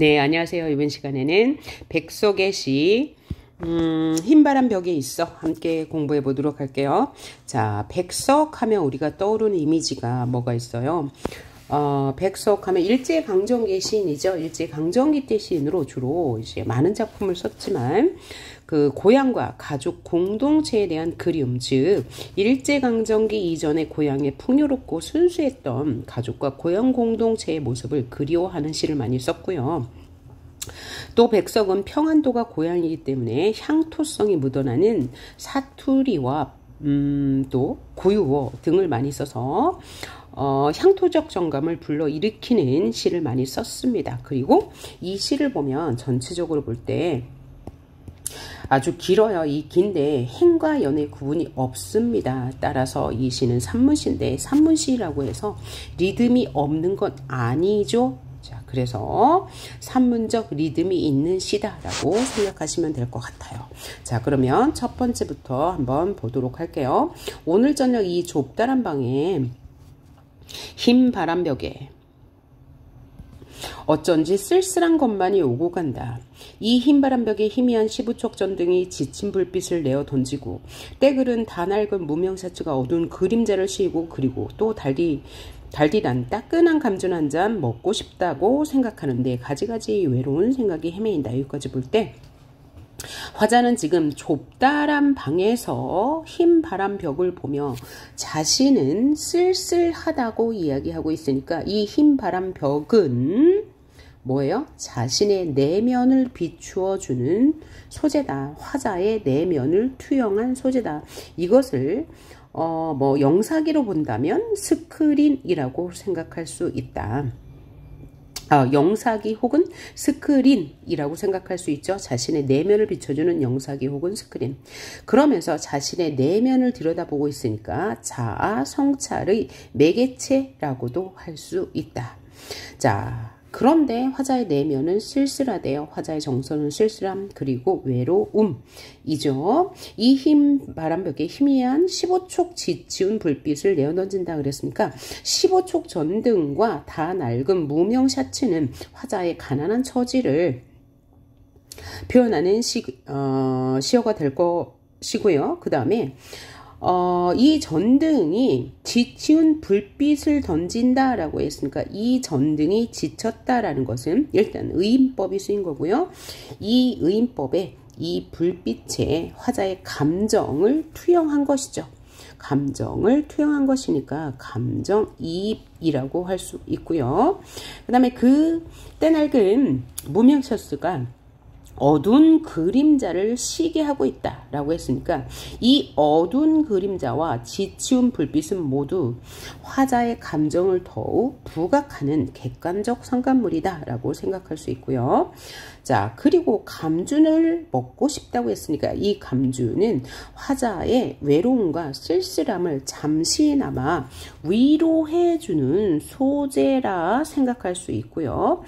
네, 안녕하세요. 이번 시간에는 백석의 시 흰바람 벽에 있어 함께 공부해 보도록 할게요. 자, 백석 하면 우리가 떠오르는 이미지가 뭐가 있어요? 백석 하면 일제강점기 시인이죠. 일제강점기 때 시인으로 주로 이제 많은 작품을 썼지만 그 고향과 가족 공동체에 대한 그리움, 즉 일제강점기 이전의 고향의 풍요롭고 순수했던 가족과 고향 공동체의 모습을 그리워하는 시를 많이 썼고요. 또 백석은 평안도가 고향이기 때문에 향토성이 묻어나는 사투리와 또 고유어 등을 많이 써서 향토적 정감을 불러일으키는 시를 많이 썼습니다. 그리고 이 시를 보면 전체적으로 볼 때 아주 길어요. 이 긴데 행과 연의 구분이 없습니다. 따라서 이 시는 산문시인데 산문시라고 해서 리듬이 없는 건 아니죠. 자, 그래서 산문적 리듬이 있는 시다라고 생각하시면 될 것 같아요. 자, 그러면 첫 번째부터 한번 보도록 할게요. 오늘 저녁 이 좁다란 방에 흰 바람벽에 어쩐지 쓸쓸한 것만이 오고 간다. 이 흰바람벽에 희미한 시부촉 전등이 지친 불빛을 내어 던지고 때그른 다 낡은 무명사츠가 어두운 그림자를 씌우고 그리고 또 달디란 따끈한 감전 한 잔 먹고 싶다고 생각하는데 가지가지 외로운 생각이 헤매인다. 여기까지 볼 때 화자는 지금 좁다란 방에서 흰 바람벽을 보며 자신은 쓸쓸하다고 이야기하고 있으니까 이 흰 바람벽은 뭐예요? 자신의 내면을 비추어주는 소재다. 화자의 내면을 투영한 소재다. 이것을 영사기로 본다면 스크린이라고 생각할 수 있다. 영사기 혹은 스크린이라고 생각할 수 있죠. 자신의 내면을 비춰주는 영사기 혹은 스크린. 그러면서 자신의 내면을 들여다보고 있으니까 자아 성찰의 매개체라고도 할 수 있다. 자, 그런데 화자의 내면은 쓸쓸하대요. 화자의 정서는 쓸쓸함 그리고 외로움이죠. 이 흰 바람벽에 희미한 15촉 지치운 불빛을 내어던진다 그랬으니까 15촉 전등과 다 낡은 무명 샤츠는 화자의 가난한 처지를 표현하는 시어가 될 것이고요. 그 다음에 이 전등이 지치운 불빛을 던진다라고 했으니까 이 전등이 지쳤다라는 것은 일단 의인법이 쓰인 거고요. 이 의인법에 이 불빛에 화자의 감정을 투영한 것이죠. 감정을 투영한 것이니까 감정이입이라고 할 수 있고요. 그 다음에 그 때낡은 무명셔스가 어두운 그림자를 시게 하고 있다 라고 했으니까 이 어두운 그림자와 지치운 불빛은 모두 화자의 감정을 더욱 부각하는 객관적 성감물이다 라고 생각할 수 있고요. 자, 그리고 감준을 먹고 싶다고 했으니까 이 감준은 화자의 외로움과 쓸쓸함을 잠시나마 위로해주는 소재라 생각할 수 있고요.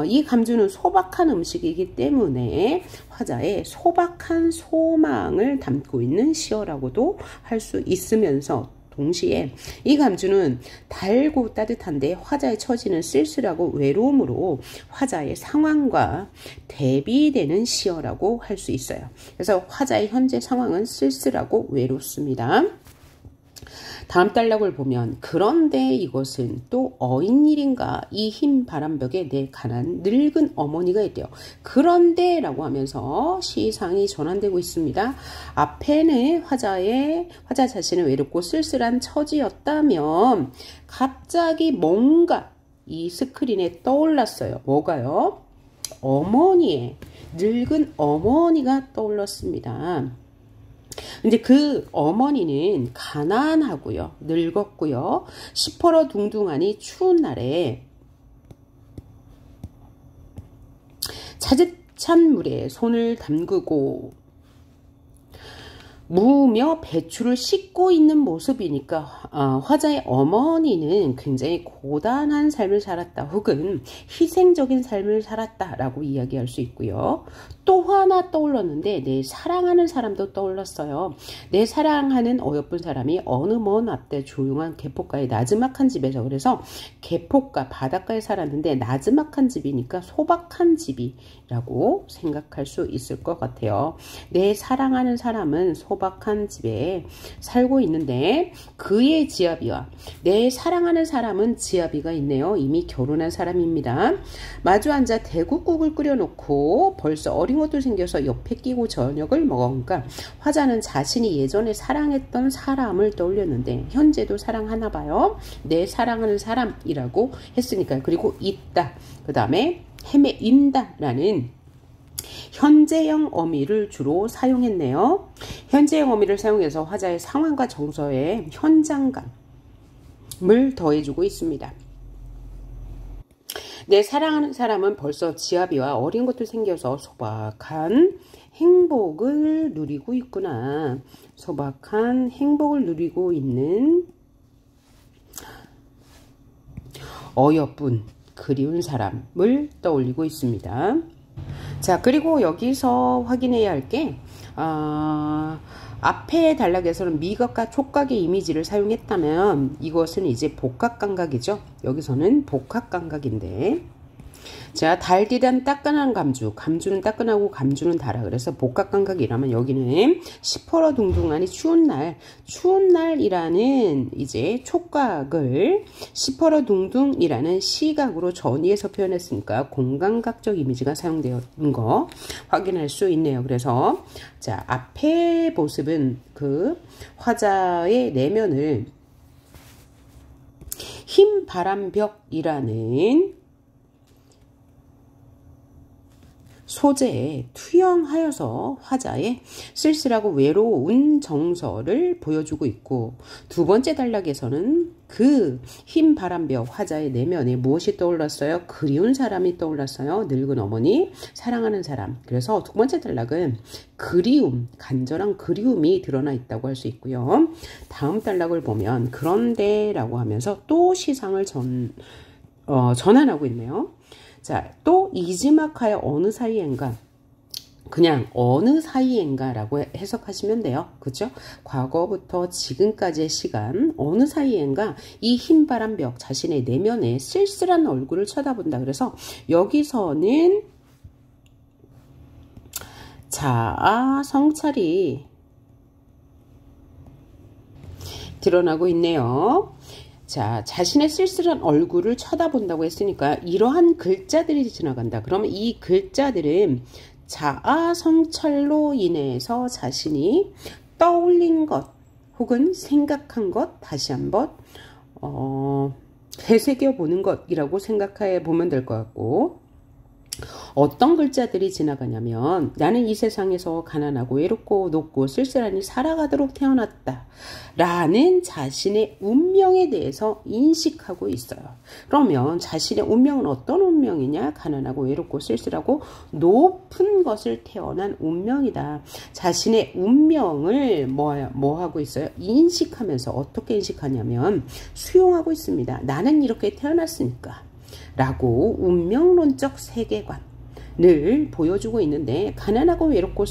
이 감주는 소박한 음식이기 때문에 화자의 소박한 소망을 담고 있는 시어라고도 할 수 있으면서 동시에 이 감주는 달고 따뜻한데 화자의 처지는 쓸쓸하고 외로움으로 화자의 상황과 대비되는 시어라고 할 수 있어요. 그래서 화자의 현재 상황은 쓸쓸하고 외롭습니다. 다음 단락을 보면 그런데 이것은 또 어인일인가 이 흰 바람벽에 내 가난 늙은 어머니가 있대요. 그런데 라고 하면서 시상이 전환되고 있습니다. 앞에는 화자 자신은 외롭고 쓸쓸한 처지였다면 갑자기 뭔가 이 스크린에 떠올랐어요. 뭐가요? 늙은 어머니가 떠올랐습니다. 근데 그 어머니는 가난하고요. 늙었고요. 시퍼러둥둥하니 추운 날에 차디찬 물에 손을 담그고 무며 배추를 씻고 있는 모습이니까 화자의 어머니는 굉장히 고단한 삶을 살았다 혹은 희생적인 삶을 살았다라고 이야기할 수 있고요. 또 하나 떠올랐는데 내 사랑하는 사람도 떠올랐어요. 내 사랑하는 어여쁜 사람이 어느 먼 앞에 조용한 개포가의 나지막한 집에서, 그래서 개포가 바닷가에 살았는데 나지막한 집이니까 소박한 집이라고 생각할 수 있을 것 같아요. 내 사랑하는 사람은 소박한 집에 살고 있는데 그의 지아비와 내 사랑하는 사람은 지아비가 있네요. 이미 결혼한 사람입니다. 마주 앉아 대국국을 끓여놓고 벌써 어린 것도 생겨서 옆에 끼고 저녁을 먹으니까 화자는 자신이 예전에 사랑했던 사람을 떠올렸는데 현재도 사랑하나 봐요. 내 사랑하는 사람이라고 했으니까요. 그리고 있다, 그 다음에 헤매인다 라는 현재형 어미를 주로 사용했네요. 현재형 어미를 사용해서 화자의 상황과 정서에 현장감을 더해주고 있습니다. 내 사랑하는 사람은 벌써 지아비와 어린 것도 생겨서 소박한 행복을 누리고 있구나. 소박한 행복을 누리고 있는 어여쁜 그리운 사람을 떠올리고 있습니다. 자, 그리고 여기서 확인해야 할 게 앞에 단락에서는 미각과 촉각의 이미지를 사용했다면 이것은 이제 복합감각이죠. 여기서는 복합감각인데, 자, 달디단 따끈한 감주, 감주는 따끈하고 감주는 달아. 그래서 복합감각이라면 여기는 시퍼러둥둥하니 추운 날이라는 이제 촉각을 시퍼러둥둥이라는 시각으로 전이해서 표현했으니까 공감각적 이미지가 사용되었는 거 확인할 수 있네요. 그래서 자, 앞의 모습은 그 화자의 내면을 흰 바람벽이라는 소재에 투영하여서 화자의 쓸쓸하고 외로운 정서를 보여주고 있고, 두 번째 단락에서는 그 흰 바람벽 화자의 내면에 무엇이 떠올랐어요? 그리운 사람이 떠올랐어요. 늙은 어머니, 사랑하는 사람. 그래서 두 번째 단락은 그리움, 간절한 그리움이 드러나 있다고 할 수 있고요. 다음 단락을 보면 그런데 라고 하면서 또 시상을 전환하고 있네요. 자, 또 이지막하여 어느 사이엔가, 그냥 어느 사이엔가 라고 해석하시면 돼요. 그죠? 과거부터 지금까지의 시간, 어느 사이엔가 이 흰바람벽 자신의 내면에 쓸쓸한 얼굴을 쳐다본다. 그래서 여기서는 자아 성찰이 드러나고 있네요. 자, 자신의 쓸쓸한 얼굴을 쳐다본다고 했으니까 이러한 글자들이 지나간다. 그러면 이 글자들은 자아 성찰로 인해서 자신이 떠올린 것 혹은 생각한 것 다시 한번 되새겨 보는 것이라고 생각해 보면 될 것 같고, 어떤 글자들이 지나가냐면 나는 이 세상에서 가난하고 외롭고 높고 쓸쓸하니 살아가도록 태어났다 라는 자신의 운명에 대해서 인식하고 있어요. 그러면 자신의 운명은 어떤 운명이냐? 가난하고 외롭고 쓸쓸하고 높은 것을 태어난 운명이다. 자신의 운명을 뭐 하고 있어요? 인식하면서 어떻게 인식하냐면 수용하고 있습니다. 나는 이렇게 태어났으니까 라고 운명론적 세계관을 보여주고 있는데, 가난하고 외롭고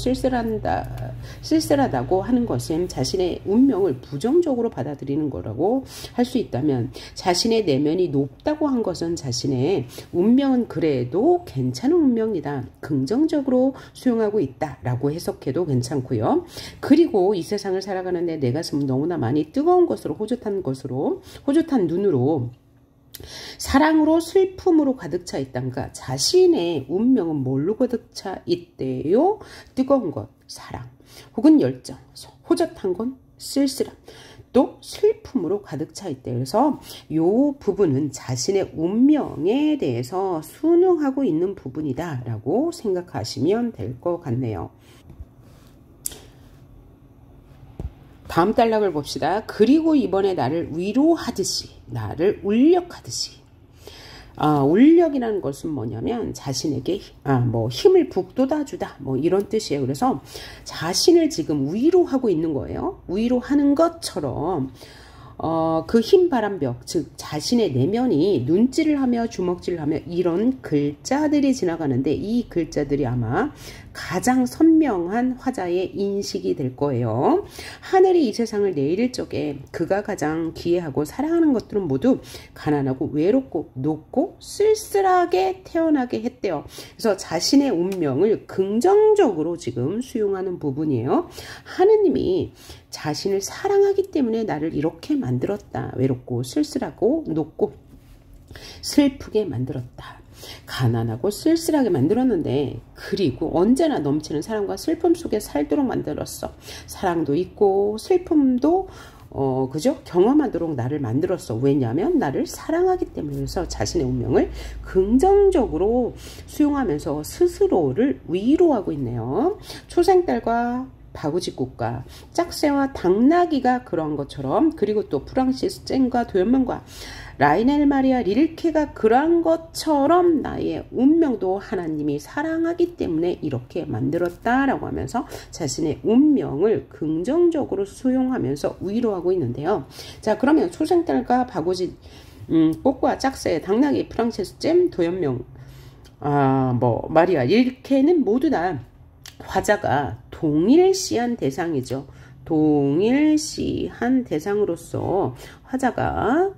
쓸쓸하다고 하는 것은 자신의 운명을 부정적으로 받아들이는 거라고 할 수 있다면, 자신의 내면이 높다고 한 것은 자신의 운명은 그래도 괜찮은 운명이다, 긍정적으로 수용하고 있다 라고 해석해도 괜찮고요. 그리고 이 세상을 살아가는데 내 가슴은 너무나 많이 뜨거운 것으로 호젓한 눈으로 사랑으로 슬픔으로 가득 차 있단가. 자신의 운명은 뭘로 가득 차 있대요? 뜨거운 것, 사랑, 혹은 열정, 호젓한 건 쓸쓸함, 또 슬픔으로 가득 차 있대. 그래서 이 부분은 자신의 운명에 대해서 순응하고 있는 부분이다 라고 생각하시면 될 것 같네요. 다음 단락을 봅시다. 그리고 이번에 나를 위로하듯이, 나를 울력하듯이. 울력이라는 것은 뭐냐면 자신에게 뭐 힘을 북돋아주다 뭐 이런 뜻이에요. 그래서 자신을 지금 위로하고 있는 거예요. 위로하는 것처럼 그 흰 바람벽, 즉 자신의 내면이 눈질을 하며 주먹질을 하며 이런 글자들이 지나가는데, 이 글자들이 아마 가장 선명한 화자의 인식이 될 거예요. 하늘이 이 세상을 내릴 적에 그가 가장 기해하고 사랑하는 것들은 모두 가난하고 외롭고 높고 쓸쓸하게 태어나게 했대요. 그래서 자신의 운명을 긍정적으로 지금 수용하는 부분이에요. 하느님이 자신을 사랑하기 때문에 나를 이렇게 만들었다. 외롭고 쓸쓸하고 높고 슬프게 만들었다. 가난하고 쓸쓸하게 만들었는데, 그리고 언제나 넘치는 사랑과 슬픔 속에 살도록 만들었어. 사랑도 있고 슬픔도 그죠? 경험하도록 나를 만들었어. 왜냐하면 나를 사랑하기 때문에. 그래서 자신의 운명을 긍정적으로 수용하면서 스스로를 위로하고 있네요. 초생딸과 바구지꽃과 짝새와 당나귀가 그런 것처럼, 그리고 또 프랑시스 쟁과 도연명과 라이넬 마리아 릴케가 그러한 것처럼 나의 운명도 하나님이 사랑하기 때문에 이렇게 만들었다라고 하면서 자신의 운명을 긍정적으로 수용하면서 위로하고 있는데요. 자, 그러면 초생딸과 바구지 꽃과 짝새, 당나귀, 프랑시스 잼, 도연명, 마리아 릴케는 모두 다 화자가 동일시한 대상이죠. 동일시한 대상으로서 화자가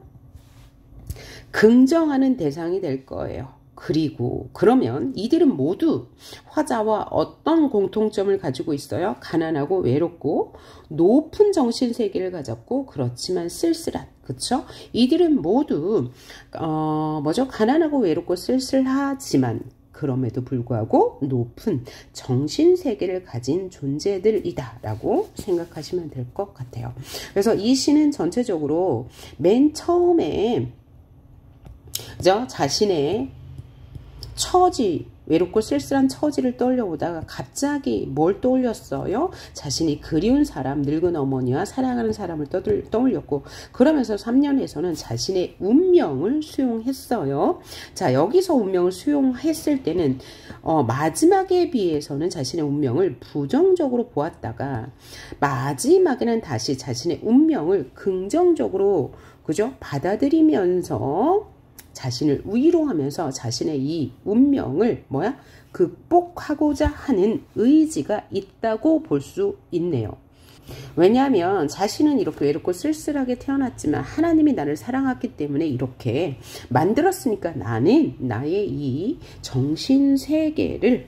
긍정하는 대상이 될 거예요. 그리고 그러면 이들은 모두 화자와 어떤 공통점을 가지고 있어요? 가난하고 외롭고 높은 정신세계를 가졌고 그렇지만 쓸쓸한, 그쵸? 이들은 모두 가난하고 외롭고 쓸쓸하지만 그럼에도 불구하고 높은 정신세계를 가진 존재들이다 라고 생각하시면 될 것 같아요. 그래서 이 시는 전체적으로 맨 처음에 자신의 처지, 외롭고 쓸쓸한 처지를 떠올려보다가 갑자기 뭘 떠올렸어요? 자신이 그리운 사람, 늙은 어머니와 사랑하는 사람을 떠올렸고, 그러면서 3년에서는 자신의 운명을 수용했어요. 자, 여기서 운명을 수용했을 때는 마지막에 비해서는 자신의 운명을 부정적으로 보았다가 마지막에는 다시 자신의 운명을 긍정적으로, 그죠? 받아들이면서 자신을 위로하면서 자신의 이 운명을 극복하고자 하는 의지가 있다고 볼 수 있네요. 왜냐하면 자신은 이렇게 외롭고 쓸쓸하게 태어났지만 하나님이 나를 사랑했기 때문에 이렇게 만들었으니까 나는 나의 이 정신세계를,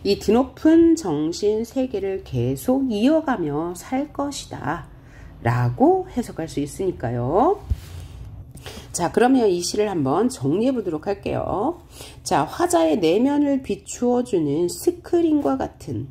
이 드높은 정신세계를 계속 이어가며 살 것이다 라고 해석할 수 있으니까요. 자, 그러면 이 시를 한번 정리해 보도록 할게요. 자, 화자의 내면을 비추어주는 스크린과 같은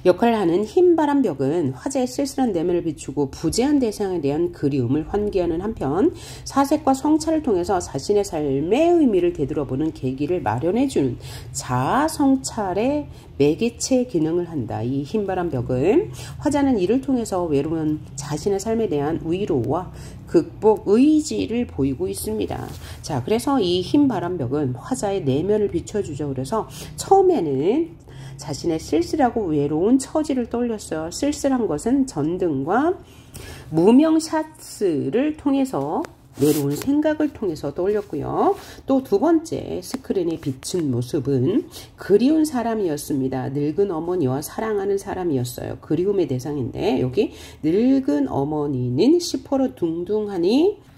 역할을 하는 흰 바람벽은 화자의 쓸쓸한 내면을 비추고 부재한 대상에 대한 그리움을 환기하는 한편 사색과 성찰을 통해서 자신의 삶의 의미를 되돌아보는 계기를 마련해주는 자아 성찰의 매개체 기능을 한다. 이 흰 바람벽은 화자는 이를 통해서 외로운 자신의 삶에 대한 위로와 극복 의지를 보이고 있습니다. 자, 그래서 이 흰 바람벽은 화자의 내면을 비춰주죠. 그래서 처음에는 자신의 쓸쓸하고 외로운 처지를 떠올렸어요. 쓸쓸한 것은 전등과 무명 샷스를 통해서, 외로운 생각을 통해서 떠올렸고요. 또 두 번째 스크린에 비춘 모습은 그리운 사람이었습니다. 늙은 어머니와 사랑하는 사람이었어요. 그리움의 대상인데 여기 늙은 어머니는 시퍼러 둥둥하니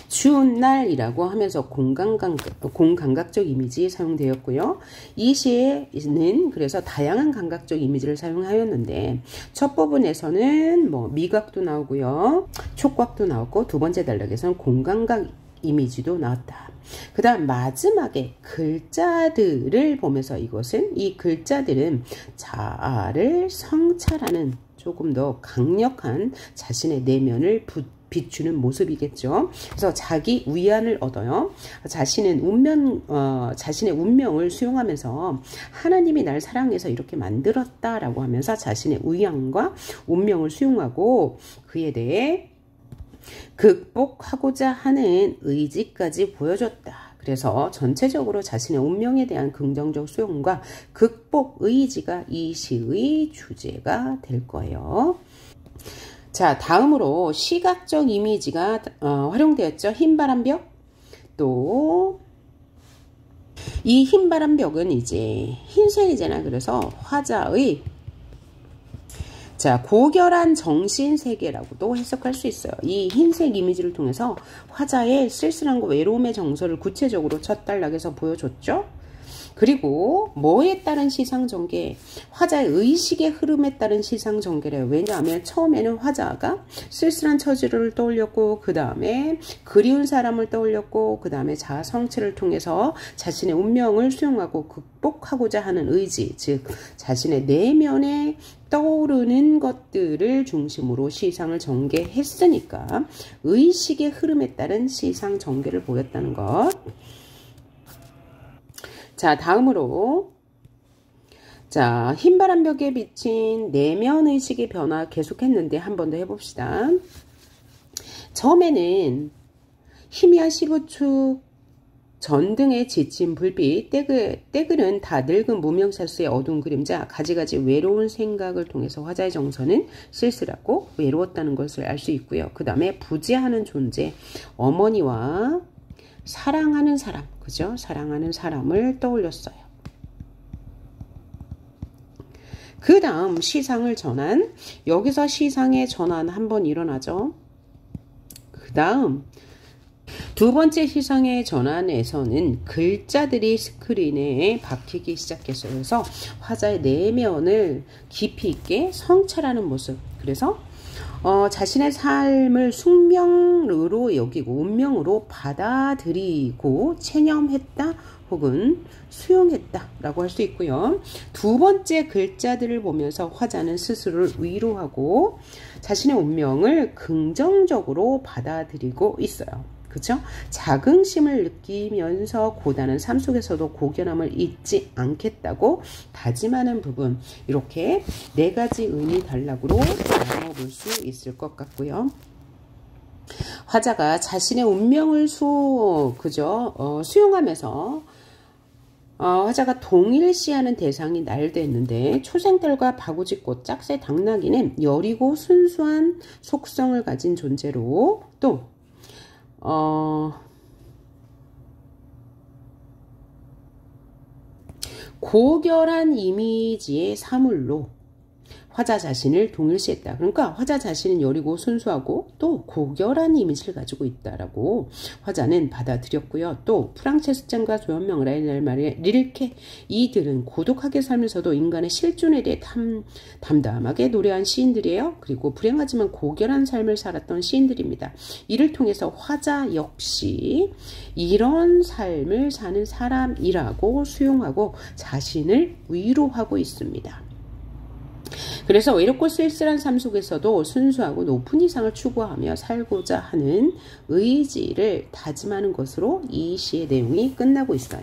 추운 날이라고 하면서 공감각적 이미지 사용되었고요. 이 시에는 그래서 다양한 감각적 이미지를 사용하였는데 첫 부분에서는 미각도 나오고요, 촉각도 나왔고, 두 번째 단락에서는 공감각 이미지도 나왔다. 그 다음 마지막에 글자들을 보면서 이 글자들은 자아를 성찰하는 조금 더 강력한 자신의 내면을 비추는 모습이겠죠. 그래서 자기 위안을 얻어요. 자신의 운명을 수용하면서 하나님이 날 사랑해서 이렇게 만들었다라고 하면서 자신의 위안과 운명을 수용하고 그에 대해 극복하고자 하는 의지까지 보여줬다. 그래서 전체적으로 자신의 운명에 대한 긍정적 수용과 극복 의지가 이 시의 주제가 될 거예요. 자, 다음으로 시각적 이미지가 활용되었죠. 흰바람 벽. 또 이 흰바람 벽은 이제 흰색이잖아. 그래서 화자의 자, 고결한 정신 세계라고도 해석할 수 있어요. 이 흰색 이미지를 통해서 화자의 쓸쓸함과 외로움의 정서를 구체적으로 첫 단락에서 보여줬죠. 그리고 뭐에 따른 시상전개? 화자의 의식의 흐름에 따른 시상전개래요. 왜냐하면 처음에는 화자가 쓸쓸한 처지를 떠올렸고 그 다음에 그리운 사람을 떠올렸고 그 다음에 자아 성취를 통해서 자신의 운명을 수용하고 극복하고자 하는 의지, 즉 자신의 내면에 떠오르는 것들을 중심으로 시상을 전개했으니까 의식의 흐름에 따른 시상 전개를 보였다는 것. 자, 다음으로 자, 흰바람 벽에 비친 내면 의식의 변화 계속했는데 한 번 더 해봅시다. 처음에는 희미한 시부축 전등에 지친 불빛, 떼글은 다 늙은 무명사수의 어두운 그림자, 가지가지 외로운 생각을 통해서 화자의 정서는 쓸쓸하고 외로웠다는 것을 알 수 있고요. 그 다음에 부재하는 존재, 어머니와 사랑하는 사람, 그죠? 사랑하는 사람을 떠올렸어요. 그 다음 시상을 전환, 여기서 시상의 전환 한번 일어나죠. 그 다음 두 번째 시상의 전환에서는 글자들이 스크린에 박히기 시작했어요. 그래서 화자의 내면을 깊이 있게 성찰하는 모습. 그래서 자신의 삶을 숙명으로 여기고 운명으로 받아들이고 체념했다 혹은 수용했다 라고 할 수 있고요. 두 번째 글자들을 보면서 화자는 스스로를 위로하고 자신의 운명을 긍정적으로 받아들이고 있어요. 그렇죠? 자긍심을 느끼면서 고단한 삶 속에서도 고결함을 잊지 않겠다고 다짐하는 부분, 이렇게 네 가지 의미 단락으로 나눠볼 수 있을 것 같고요. 화자가 자신의 운명을 수용하면서 화자가 동일시하는 대상이 날됐는데 초생달과 바구지꽃, 짝새, 당나귀는 여리고 순수한 속성을 가진 존재로 또 고결한 이미지의 사물로 화자 자신을 동일시했다. 그러니까 화자 자신은 여리고 순수하고 또 고결한 이미지를 가지고 있다라고 화자는 받아들였고요. 또 프랑체스찬과 조현명 라이넬 릴케, 이들은 고독하게 살면서도 인간의 실존에 대해 담담하게 노래한 시인들이에요. 그리고 불행하지만 고결한 삶을 살았던 시인들입니다. 이를 통해서 화자 역시 이런 삶을 사는 사람이라고 수용하고 자신을 위로하고 있습니다. 그래서 외롭고 쓸쓸한 삶 속에서도 순수하고 높은 이상을 추구하며 살고자 하는 의지를 다짐하는 것으로 이 시의 내용이 끝나고 있어요.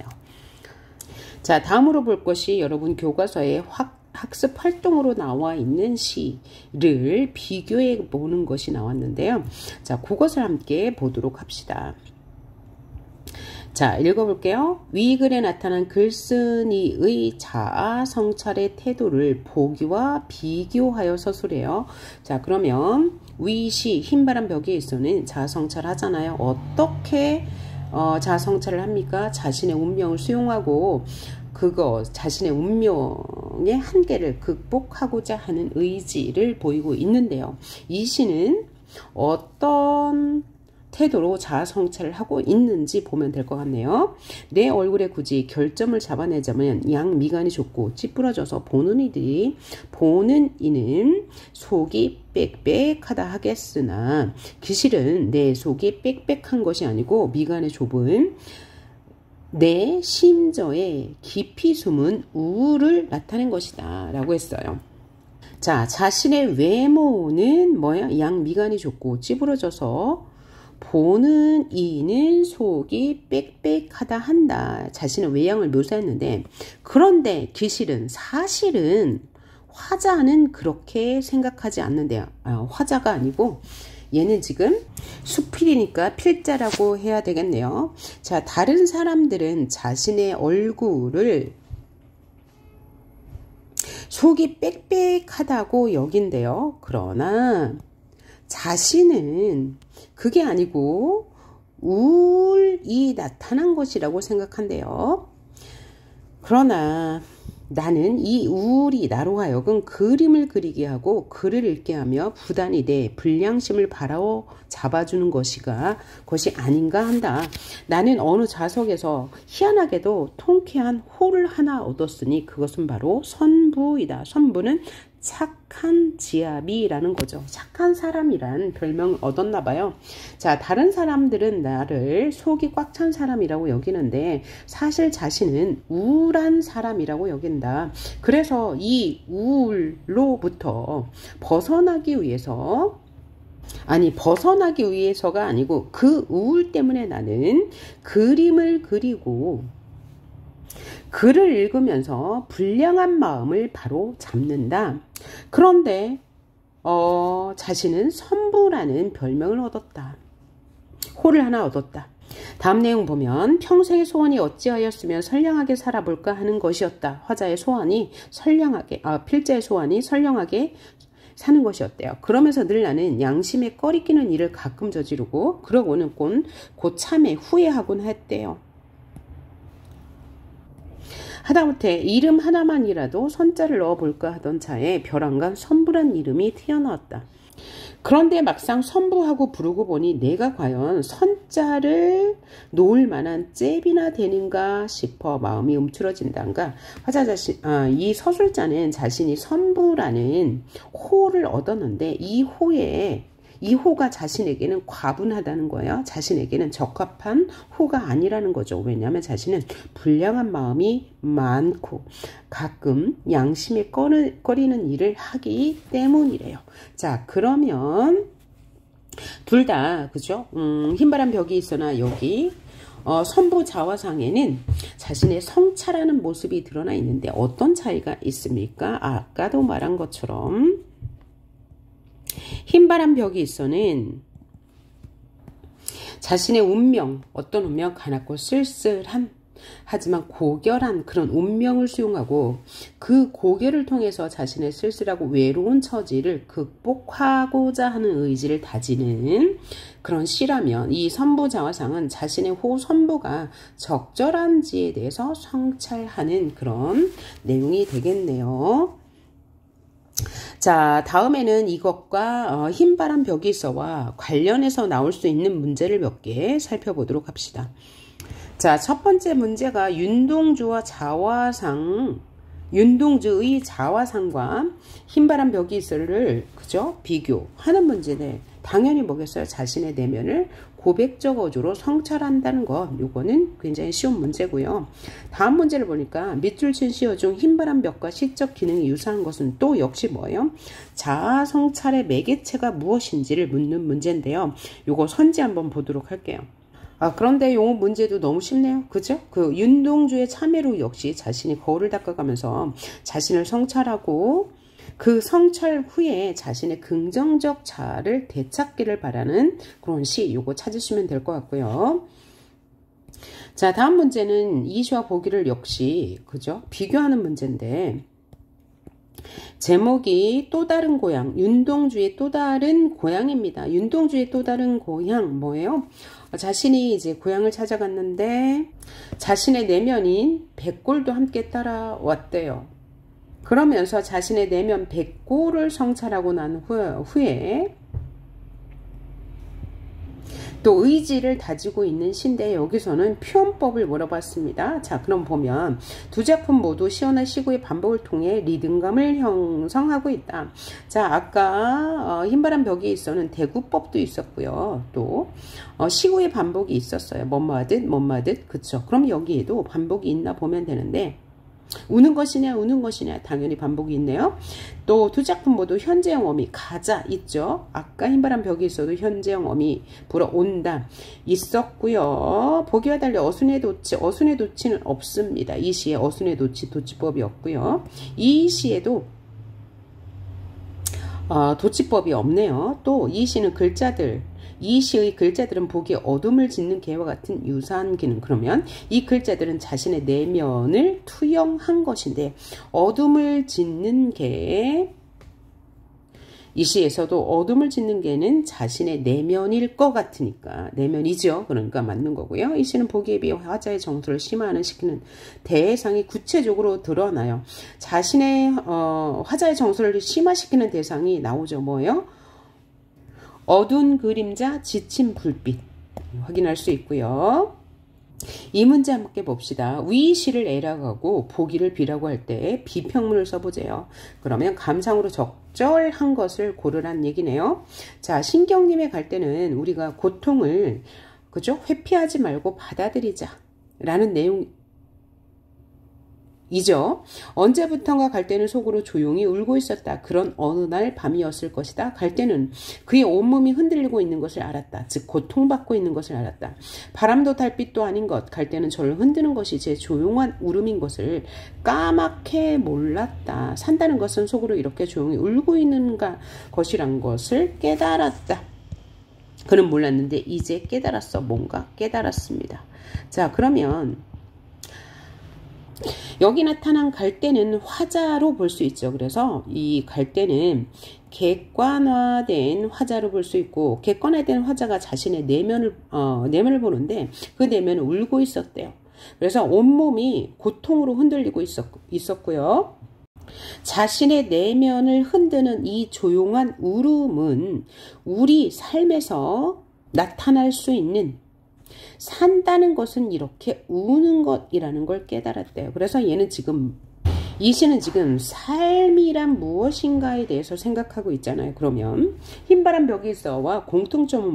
자, 다음으로 볼 것이 여러분 교과서에 학습 활동으로 나와 있는 시를 비교해 보는 것이 나왔는데요. 자, 그것을 함께 보도록 합시다. 자, 읽어볼게요. 위 글에 나타난 글쓴이의 자아 성찰의 태도를 보기와 비교하여 서술해요. 자, 그러면 위 시 흰바람 벽에서는 자아 성찰 하잖아요. 어떻게 자아 성찰을 합니까? 자신의 운명을 수용하고 자신의 운명의 한계를 극복하고자 하는 의지를 보이고 있는데요. 이 시는 어떤 태도로 자아 성찰을 하고 있는지 보면 될 것 같네요. 내 얼굴에 굳이 결점을 잡아내자면 양 미간이 좁고 찌푸러져서 보는 이는 속이 빽빽하다 하겠으나 기실은 내 속이 빽빽한 것이 아니고 미간의 좁은 내 심저에 깊이 숨은 우울을 나타낸 것이다 라고 했어요. 자, 자신의 외모는 뭐야? 양 미간이 좁고 찌부러져서 보는 이는 속이 빽빽하다 한다. 자신의 외양을 묘사했는데, 그런데 사실은 화자는 그렇게 생각하지 않는데요. 화자가 아니고 얘는 지금 수필이니까 필자라고 해야 되겠네요. 자, 다른 사람들은 자신의 얼굴을 속이 빽빽하다고 여긴대요. 그러나 자신은 그게 아니고 우울이 나타난 것이라고 생각한대요. 그러나 나는 이 우울이 나로 하여금 그림을 그리게 하고 글을 읽게 하며 부단히 내 불량심을 바로잡아주는 것이 아닌가 한다. 나는 어느 자석에서 희한하게도 통쾌한 호를 하나 얻었으니 그것은 바로 선부이다. 선부는 착한 지압이라는 거죠. 착한 사람이란 별명을 얻었나 봐요. 자, 다른 사람들은 나를 속이 꽉 찬 사람이라고 여기는데 사실 자신은 우울한 사람이라고 여긴다. 그래서 이 우울로부터 벗어나기 위해서가 아니고 그 우울 때문에 나는 그림을 그리고 글을 읽으면서 불량한 마음을 바로 잡는다. 그런데 자신은 선부라는 별명을 얻었다. 호를 하나 얻었다. 다음 내용 보면 평생의 소원이 어찌하였으면 선량하게 살아볼까 하는 것이었다. 화자의 소원이 필자의 소원이 선량하게 사는 것이었대요. 그러면서 늘 나는 양심에 꺼리 끼는 일을 가끔 저지르고 그러고는 곧 참에 후회하곤 했대요. 하다못해 이름 하나만이라도 선자를 넣어볼까 하던 차에 벼랑간 선부란 이름이 튀어나왔다. 그런데 막상 선부하고 부르고 보니 내가 과연 선자를 놓을 만한 잽이나 되는가 싶어 마음이 움츠러진단가. 이 서술자는 자신이 선부라는 호를 얻었는데 이 호가 자신에게는 과분하다는 거예요. 자신에게는 적합한 호가 아니라는 거죠. 왜냐하면 자신은 불량한 마음이 많고 가끔 양심에 꺼리는 일을 하기 때문이래요. 자, 그러면 둘 다 그죠? 흰바람 벽이 있으나 여기 선부 자화상에는 자신의 성찰하는 모습이 드러나 있는데 어떤 차이가 있습니까? 아까도 말한 것처럼 흰바람 벽이 있어는 자신의 운명, 어떤 운명, 가난고 쓸쓸한 하지만 고결한 그런 운명을 수용하고 그 고결을 통해서 자신의 쓸쓸하고 외로운 처지를 극복하고자 하는 의지를 다지는 그런 시라면 이 선부자화상은 자신의 선부가 적절한지에 대해서 성찰하는 그런 내용이 되겠네요. 자, 다음에는 이것과 흰바람 벽이 있어와 관련해서 나올 수 있는 문제를 몇 개 살펴보도록 합시다. 자, 첫 번째 문제가 윤동주의 자화상과 흰바람 벽이 있어를 그죠? 비교하는 문제네. 당연히 뭐겠어요? 자신의 내면을 고백적 어조로 성찰한다는 것. 요거는 굉장히 쉬운 문제고요. 다음 문제를 보니까 밑줄 친 시어 중 흰바람 벽과 시적 기능이 유사한 것은 또 역시 뭐예요? 자아 성찰의 매개체가 무엇인지를 묻는 문제인데요. 요거 선지 한번 보도록 할게요. 그런데 요 문제도 너무 쉽네요. 그죠? 그 윤동주의 참회로 역시 자신이 거울을 닦아가면서 자신을 성찰하고 그 성찰 후에 자신의 긍정적 자아를 되찾기를 바라는 그런 시, 요거 찾으시면 될 것 같고요. 자, 다음 문제는 이시와 보기를 역시 그죠? 비교하는 문제인데 제목이 또 다른 고향, 윤동주의 또 다른 고향입니다. 윤동주의 또 다른 고향 뭐예요? 자신이 이제 고향을 찾아갔는데 자신의 내면인 백골도 함께 따라왔대요. 그러면서 자신의 내면 백골을 성찰하고 난 후에 또 의지를 다지고 있는 시인데 여기서는 표현법을 물어봤습니다. 자, 그럼 보면 두 작품 모두 시어나 시구의 반복을 통해 리듬감을 형성하고 있다. 자, 아까 흰바람 벽이 있어는 대구법도 있었고요. 또 시구의 반복이 있었어요. 뭐마듯 그쵸. 그럼 여기에도 반복이 있나 보면 되는데 우는 것이냐 당연히 반복이 있네요. 또 두 작품 모두 현재형 어미 가자 있죠. 아까 흰바람 벽이 있어도 현재형 어미 불어온다 있었고요. 보기와 달리 어순의 도치는 없습니다. 이 시에 어순의 도치법이 없고요. 이 시에도 도치법이 없네요. 또 이 시는 글자들, 이 시의 글자들은 보기에 어둠을 짓는 개와 같은 유사한 기능. 그러면 이 글자들은 자신의 내면을 투영한 것인데, 어둠을 짓는 개, 이 시에서도 어둠을 짓는 개는 자신의 내면일 것 같으니까, 내면이죠. 그러니까 맞는 거고요. 이 시는 보기에 비해 화자의 정서를 심화시키는 대상이 구체적으로 드러나요. 자신의 화자의 정서를 심화시키는 대상이 나오죠. 뭐예요? 어두운 그림자, 지친 불빛 확인할 수 있고요. 이 문제 함께 봅시다. 위 시를 A라고 하고 보기를 B라고 할 때 비평문을 써보세요. 그러면 감상으로 적절한 것을 고르란 얘기네요. 자, 신경림에 갈 때는 우리가 고통을 그죠? 회피하지 말고 받아들이자 라는 내용이죠. 언제부턴가 갈 때는 속으로 조용히 울고 있었다. 그런 어느 날 밤이었을 것이다. 갈 때는 그의 온몸이 흔들리고 있는 것을 알았다. 즉 고통받고 있는 것을 알았다. 바람도 달빛도 아닌 것. 갈 때는 저를 흔드는 것이 제 조용한 울음인 것을 까맣게 몰랐다. 산다는 것은 속으로 이렇게 조용히 울고 있는 것이란 것을 깨달았다. 그는 몰랐는데 이제 깨달았어. 뭔가 깨달았습니다. 자, 그러면 여기 나타난 갈대는 화자로 볼 수 있죠. 그래서 이 갈대는 객관화된 화자로 볼 수 있고, 객관화된 화자가 자신의 내면을 보는데 그 내면은 울고 있었대요. 그래서 온몸이 고통으로 흔들리고 있었고요. 자신의 내면을 흔드는 이 조용한 울음은 우리 삶에서 나타날 수 있는, 산다는 것은 이렇게 우는 것이라는 걸 깨달았대요. 그래서 얘는 지금, 이 시는 지금 삶이란 무엇인가에 대해서 생각하고 있잖아요. 그러면 흰바람 벽이 있어와 공통점은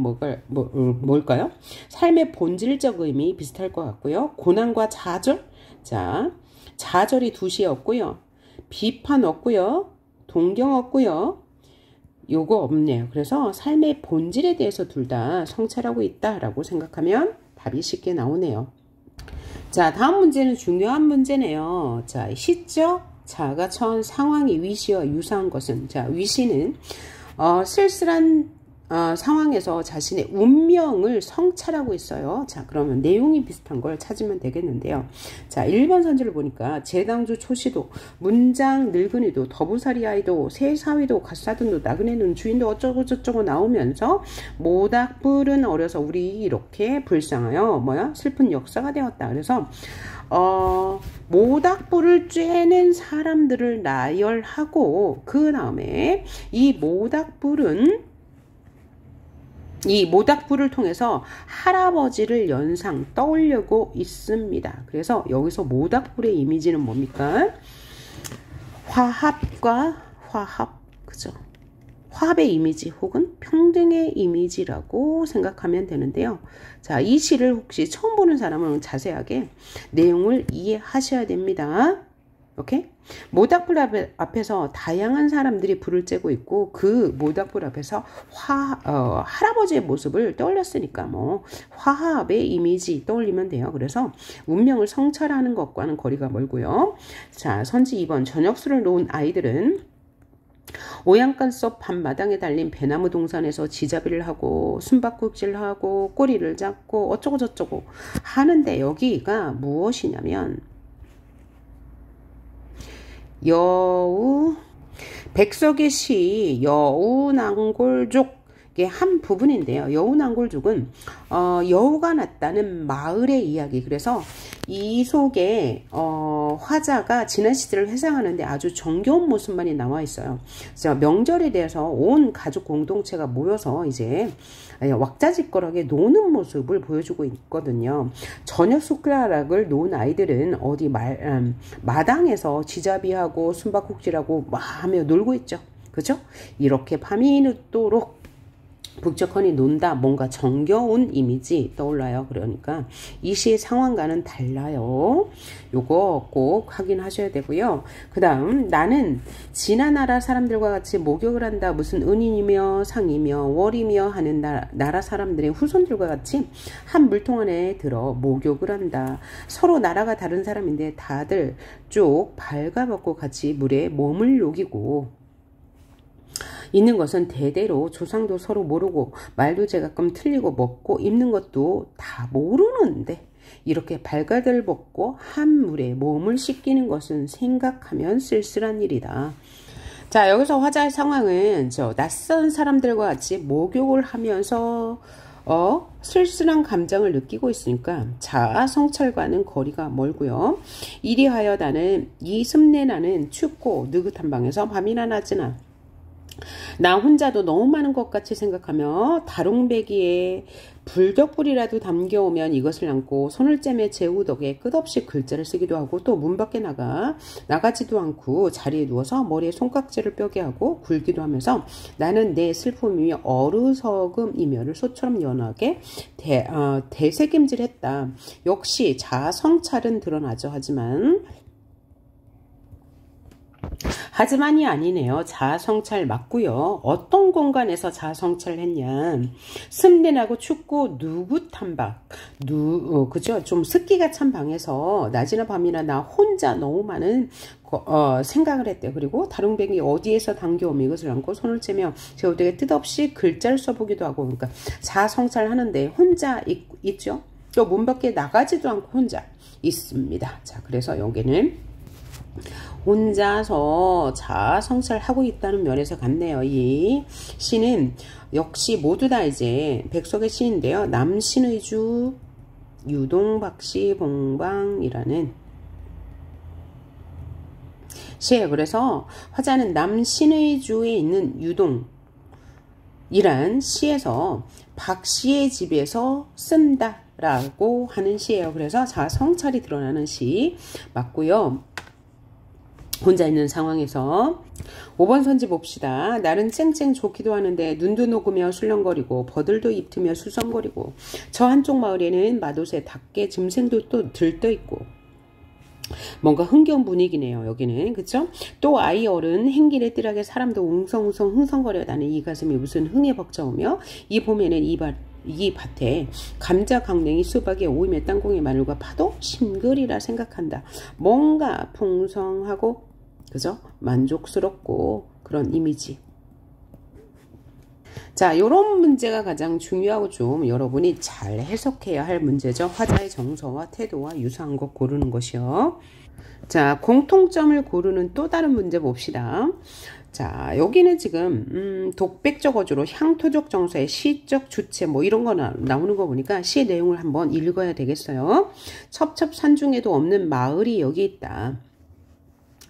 뭘까요? 삶의 본질적 의미 비슷할 것 같고요. 고난과 좌절, 자, 좌절이 두 시에 없고요. 비판 없고요. 동경 없고요. 요거 없네요. 그래서 삶의 본질에 대해서 둘 다 성찰하고 있다라고 생각하면 답이 쉽게 나오네요. 자, 다음 문제는 중요한 문제네요. 자, 시적 자아가 처한 상황이 위시와 유사한 것은, 자, 위시는 쓸쓸한 상황에서 자신의 운명을 성찰하고 있어요. 자, 그러면 내용이 비슷한 걸 찾으면 되겠는데요. 자, 1번 선지를 보니까 제당주 초시도, 문장 늙은이도, 더부살이 아이도, 새사위도, 갓사돈도, 나그네는 주인도 어쩌고 저쩌고 나오면서 모닥불은 어려서 우리 이렇게 불쌍하여 슬픈 역사가 되었다. 그래서 모닥불을 쬐는 사람들을 나열하고, 그 다음에 이 모닥불을 통해서 할아버지를 연상 떠올리고 있습니다. 그래서 여기서 모닥불의 이미지는 뭡니까? 화합과 화합, 그죠? 화합의 이미지 혹은 평등의 이미지라고 생각하면 되는데요. 자, 이 시를 혹시 처음 보는 사람은 자세하게 내용을 이해하셔야 됩니다. 오케이? 모닥불 앞에서 다양한 사람들이 불을 쬐고 있고, 그 모닥불 앞에서 할아버지의 모습을 떠올렸으니까 화합의 이미지 떠올리면 돼요. 그래서 운명을 성찰하는 것과는 거리가 멀고요. 자, 선지 2번 전역수를 놓은 아이들은 오양간 속 밤마당에 달린 배나무 동산에서 지자비를 하고 숨바꼭질을 하고 꼬리를 잡고 어쩌고 저쩌고 하는데, 여기가 무엇이냐면 백석의 시 여우낭골족의 한 부분인데요. 여우낭골족은 여우가 났다는 마을의 이야기. 그래서 이 속에 화자가 지난 시대를 회상하는데 아주 정겨운 모습만이 나와 있어요. 그래서 명절에 대해서 온 가족 공동체가 모여서 이제 왁자지껄하게 노는 모습을 보여주고 있거든요. 저녁 숟가락을 놓은 아이들은 어디 마당에서 지자비하고 숨바꼭질하고 막 하며 놀고 있죠. 그죠? 이렇게 밤이 늦도록 북적거니 논다, 뭔가 정겨운 이미지 떠올라요. 그러니까 이 시의 상황과는 달라요. 요거 꼭 확인하셔야 되고요. 그 다음, 나는 지나 나라 사람들과 같이 목욕을 한다. 무슨 은이며 상이며 월이며 하는 나라 사람들의 후손들과 같이 한 물통 안에 들어 목욕을 한다. 서로 나라가 다른 사람인데 다들 쭉 발가벗고 같이 물에 몸을 녹이고 있는 것은 대대로 조상도 서로 모르고 말도 제가끔 틀리고 먹고 입는 것도 다 모르는데 이렇게 발가들 벗고 한 물에 몸을 씻기는 것은 생각하면 쓸쓸한 일이다. 자, 여기서 화자의 상황은 낯선 사람들과 같이 목욕을 하면서 쓸쓸한 감정을 느끼고 있으니까 자아 성찰과는 거리가 멀고요. 이리하여 나는 이 습내나는 춥고 느긋한 방에서 밤이나 낮이나 나 혼자도 너무 많은 것 같이 생각하며 다롱배기에 불덕불이라도 담겨오면 이것을 안고 손을 째매 제우덕에 끝없이 글자를 쓰기도 하고 또 문 밖에 나가지도 않고 자리에 누워서 머리에 손깍지를 뼈게 하고 굴기도 하면서 나는 내 슬픔이 어르석음이며를 소처럼 연하게 대새김질했다. 역시 자성찰은 드러나죠. 하지만이 아니네요. 자아성찰 맞고요. 어떤 공간에서 자아성찰을 했냐. 습내나고 춥고 누긋한 방. 그죠? 좀 습기가 찬 방에서 낮이나 밤이나 나 혼자 너무 많은 생각을 했대요. 그리고 다롱뱅이 어디에서 당겨오면 이것을 안고 손을 째며 제우덕에 뜻없이 글자를 써보기도 하고, 그러니까 자아성찰 하는데 혼자 있죠. 또 문 밖에 나가지도 않고 혼자 있습니다. 자, 그래서 여기는 혼자서 자아 성찰하고 있다는 면에서 같네요. 이 시는 역시 모두 다 이제 백석의 시인데요. 남신의주 유동박씨 봉방이라는 시예요. 그래서 화자는 남신의주에 있는 유동이란 시에서 박씨의 집에서 쓴다 라고 하는 시예요. 그래서 자아 성찰이 드러나는 시 맞고요. 혼자 있는 상황에서 5번 선지 봅시다. 날은 쨍쨍 좋기도 하는데 눈도 녹으며 술렁거리고 버들도 입트며 수성거리고 저 한쪽 마을에는 마도새 닭개 짐승도 또 들떠있고 뭔가 흥겨운 분위기네요. 여기는 그쵸? 또 아이 어른 행길에 뜰하게 사람도 웅성웅성 흥성거려다는 이 가슴이 무슨 흥에 벅차오며 이 봄에는 이 밭에 감자, 강냉이, 수박에 오이며 땅콩에 마늘과 파도 싱글이라 생각한다. 뭔가 풍성하고 그죠? 만족스럽고 그런 이미지. 자, 요런 문제가 가장 중요하고 좀 여러분이 잘 해석해야 할 문제죠. 화자의 정서와 태도와 유사한 것 고르는 것이요. 자, 공통점을 고르는 또 다른 문제 봅시다. 자, 여기는 지금 독백적 어조로 향토적 정서의 시적 주체 뭐 이런 거 나오는 거 보니까 시의 내용을 한번 읽어야 되겠어요. 첩첩산중에도 없는 마을이 여기 있다.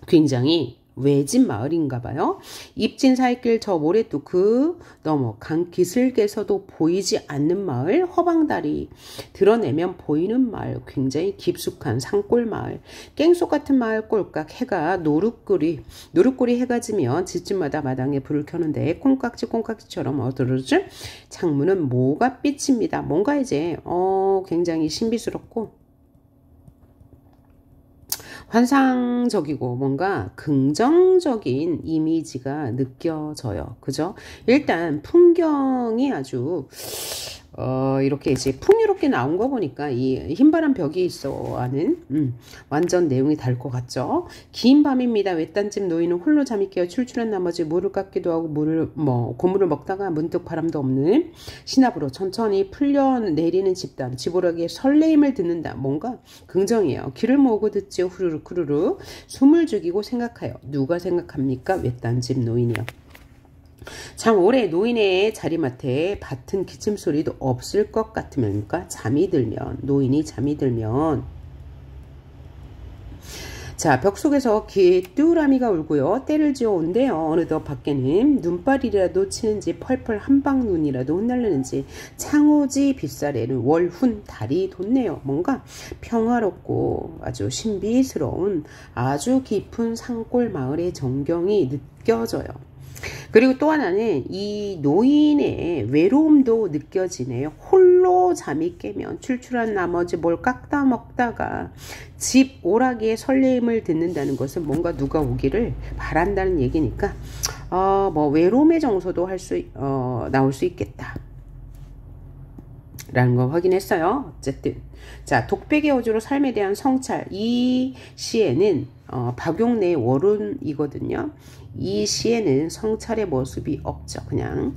굉장히 외진 마을인가 봐요. 입진 사이길 저 모래뚝 그 너머 강 기슭에서도 보이지 않는 마을, 허방다리 드러내면 보이는 마을, 굉장히 깊숙한 산골 마을, 깽속 같은 마을 꼴깍 해가 노릇꾸리 해가 지면 집집마다 마당에 불을 켜는데 콩깍지처럼 어두러질 창문은 모가빛입니다. 뭔가 이제 굉장히 신비스럽고 환상적이고 뭔가 긍정적인 이미지가 느껴져요. 그죠? 일단 풍경이 아주 이렇게 이제 풍요롭게 나온 거 보니까 이 흰바람 벽이 있어 하는 완전 내용이 다를 것 같죠. 긴 밤입니다. 외딴집 노인은 홀로 잠이 깨어 출출한 나머지 물을 깎기도 하고 고물을 먹다가 문득 바람도 없는 시납으로 천천히 풀려 내리는 집단 지보라기에 설레임을 듣는다. 뭔가 긍정이에요. 귀를 모으고 듣지요. 후루룩 후루룩 숨을 죽이고 생각하여. 누가 생각합니까? 외딴집 노인이요. 참 오래 노인의 자리맡에 밭은 기침소리도 없을 것 같으면 노인이 잠이 들면 자, 벽 속에서 귀뚜라미가 울고요. 때를 지어 온대요. 어느덧 밖에는 눈발이라도 치는지 펄펄 한방 눈이라도 흩날리는지 창호지 빗살에는 월훈 달이 돋네요. 뭔가 평화롭고 아주 신비스러운 아주 깊은 산골 마을의 정경이 느껴져요. 그리고 또 하나는 이 노인의 외로움도 느껴지네요. 홀로 잠이 깨면 출출한 나머지 뭘 깎다 먹다가 집 오락기에 설레임을 듣는다는 것은 뭔가 누가 오기를 바란다는 얘기니까 외로움의 정서도 나올 수 있겠다 라는 거 확인했어요. 어쨌든 자, 독백의 어조로 삶에 대한 성찰. 이 시에는 박용래의 월운이거든요. 이 시에는 성찰의 모습이 없죠. 그냥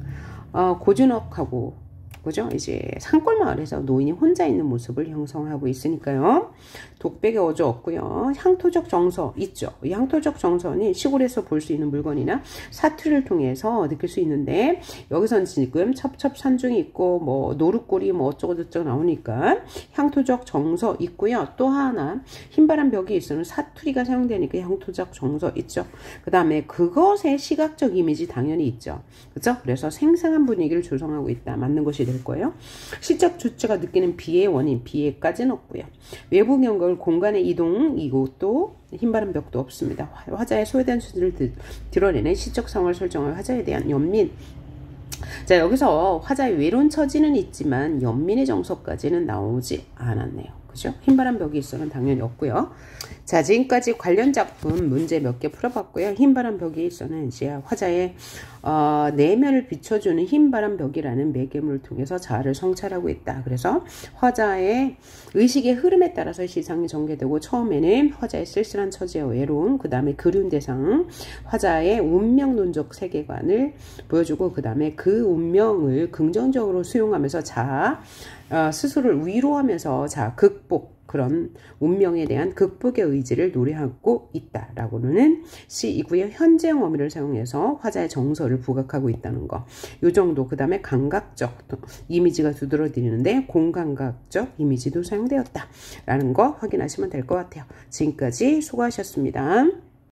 고준옥하고 그죠? 이제 산골마을에서 노인이 혼자 있는 모습을 형성하고 있으니까요. 독백의 어조 없고요. 향토적 정서 있죠. 이 향토적 정서는 시골에서 볼 수 있는 물건이나 사투리를 통해서 느낄 수 있는데 여기서는 지금 첩첩산중이 있고 뭐 노릇골이 뭐 어쩌고저쩌고 나오니까 향토적 정서 있고요. 또 하나 흰바람 벽에 있어는 사투리가 사용되니까 향토적 정서 있죠. 그 다음에 그것의 시각적 이미지 당연히 있죠. 그죠? 그래서 생생한 분위기를 조성하고 있다. 맞는 것이 될 거예요. 시적 주체가 느끼는 비의 원인, 비에까지는 없고요. 외부 연결 공간의 이동, 이것도 흰바람 벽도 없습니다. 화자의 소외된 수들을 드러내는 시적 상황을 설정할 화자에 대한 연민. 자, 여기서 화자의 외로운 처지는 있지만 연민의 정서까지는 나오지 않았네요. 그죠? 흰바람 벽이 있어는 당연히 없고요. 자, 지금까지 관련 작품 문제 몇 개 풀어봤고요. 흰바람 벽에 있어는 이제 화자의 내면을 비춰주는 흰바람 벽이라는 매개물을 통해서 자아를 성찰하고 있다. 그래서 화자의 의식의 흐름에 따라서 시상이 전개되고 처음에는 화자의 쓸쓸한 처지와 외로움, 그 다음에 그리운 대상, 화자의 운명론적 세계관을 보여주고 그 다음에 그 운명을 긍정적으로 수용하면서 자아 스스로를 위로하면서 자 극복 그런 운명에 대한 극복의 의지를 노래하고 있다라고는 시이고요. 현재형 어미를 사용해서 화자의 정서를 부각하고 있다는 거. 요 정도. 그 다음에 감각적 이미지가 두드러지는데 공감각적 이미지도 사용되었다라는 거 확인하시면 될 것 같아요. 지금까지 수고하셨습니다.